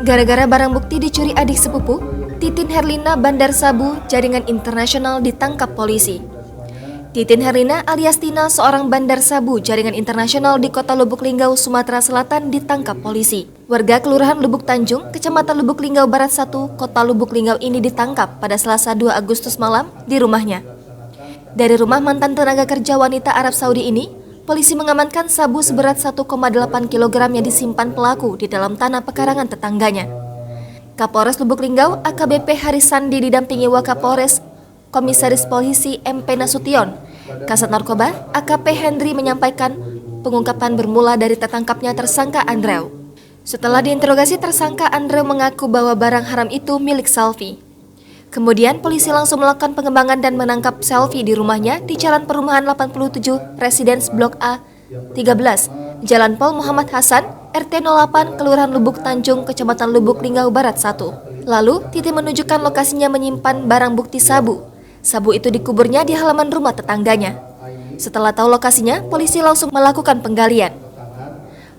Gara-gara barang bukti dicuri adik sepupu, Titin Herlina bandar sabu jaringan internasional ditangkap polisi. Titin Herlina alias Tina, seorang bandar sabu jaringan internasional di Kota Lubuk Linggau, Sumatera Selatan ditangkap polisi. Warga Kelurahan Lubuk Tanjung, Kecamatan Lubuk Linggau Barat 1, Kota Lubuk Linggau ini ditangkap pada Selasa 2 Agustus malam di rumahnya. Dari rumah mantan tenaga kerja wanita Arab Saudi ini, polisi mengamankan sabu seberat 1,8 kg yang disimpan pelaku di dalam tanah pekarangan tetangganya. Kapolres Lubuk Linggau AKBP Haris Sandi didampingi Wakapolres Komisaris Polisi MP Nasution, Kasat Narkoba AKP Hendri menyampaikan pengungkapan bermula dari tertangkapnya tersangka Andrew. Setelah diinterogasi, tersangka Andrew mengaku bahwa barang haram itu milik Selfie. Kemudian polisi langsung melakukan pengembangan dan menangkap Selfie di rumahnya di Jalan Perumahan 87, Residence Blok A 13, Jalan Pol Muhammad Hasan, RT 08, Kelurahan Lubuk Tanjung, Kecamatan Lubuk Linggau Barat 1. Lalu, Titi menunjukkan lokasinya menyimpan barang bukti sabu. Sabu itu dikuburnya di halaman rumah tetangganya. Setelah tahu lokasinya, polisi langsung melakukan penggalian.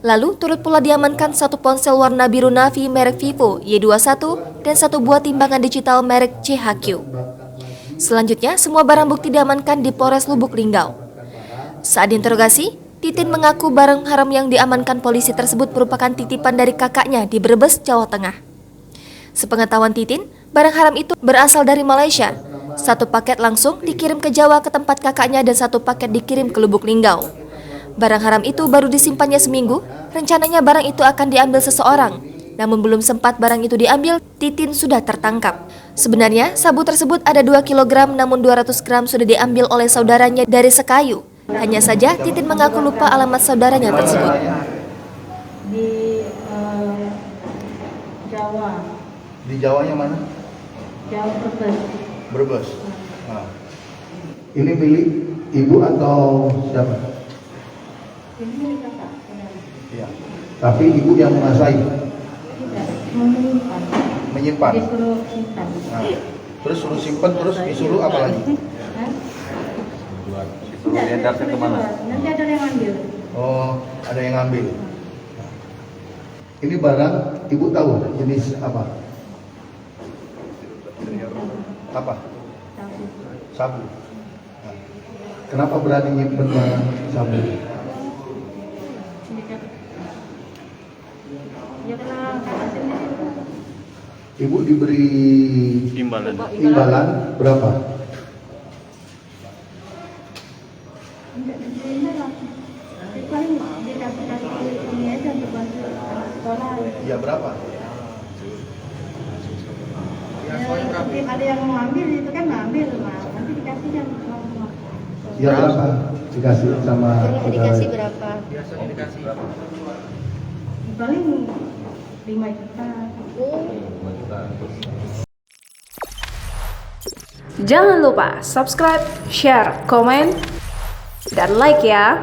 Lalu, turut pula diamankan satu ponsel warna biru navy merek Vivo Y21 dan satu buah timbangan digital merek CHQ. Selanjutnya, semua barang bukti diamankan di Polres Lubuk Linggau. Saat diinterogasi, Titin mengaku barang haram yang diamankan polisi tersebut merupakan titipan dari kakaknya di Brebes, Jawa Tengah. Sepengetahuan Titin, barang haram itu berasal dari Malaysia. Satu paket langsung dikirim ke Jawa ke tempat kakaknya dan satu paket dikirim ke Lubuk Linggau. Barang haram itu baru disimpannya seminggu, rencananya barang itu akan diambil seseorang. Namun belum sempat barang itu diambil, Titin sudah tertangkap. Sebenarnya, sabu tersebut ada 2 kg namun 200 gram sudah diambil oleh saudaranya dari Sekayu. Hanya saja, Titin mengaku lupa alamat saudaranya tersebut. Di Jawa. Di Jawanya mana? Jawa Brebes. Brebes. Nah. Ini milik ibu atau siapa? Ini milik kakak. Iya. Tapi ibu yang menguasai. Tidak, menyimpan. Menyimpan. Disuruh simpan. Nah. Terus suruh simpan, terus disuruh apa lagi? Hah? Disuruh edarkan kemana? Nanti ada yang ambil. Oh, ada yang ngambil. Ini barang ibu tahu jenis apa? Apa? Tahu. Sabu. Nah. Kenapa berani nyimpen barang sabu? Ya karena kakak sendiri. Ibu diberi imbalan berapa? Enggak dibelinya lah. Paling dikasih ini aja untuk bantu sekolah. Ya berapa? Ya, ada yang mau ambil itu kan ngambil, mas. Nanti dikasih yang mau. Ya berapa? Dikasih sama Dikasih berapa? Paling 5 juta. Jangan lupa subscribe, share, komen, dan like ya.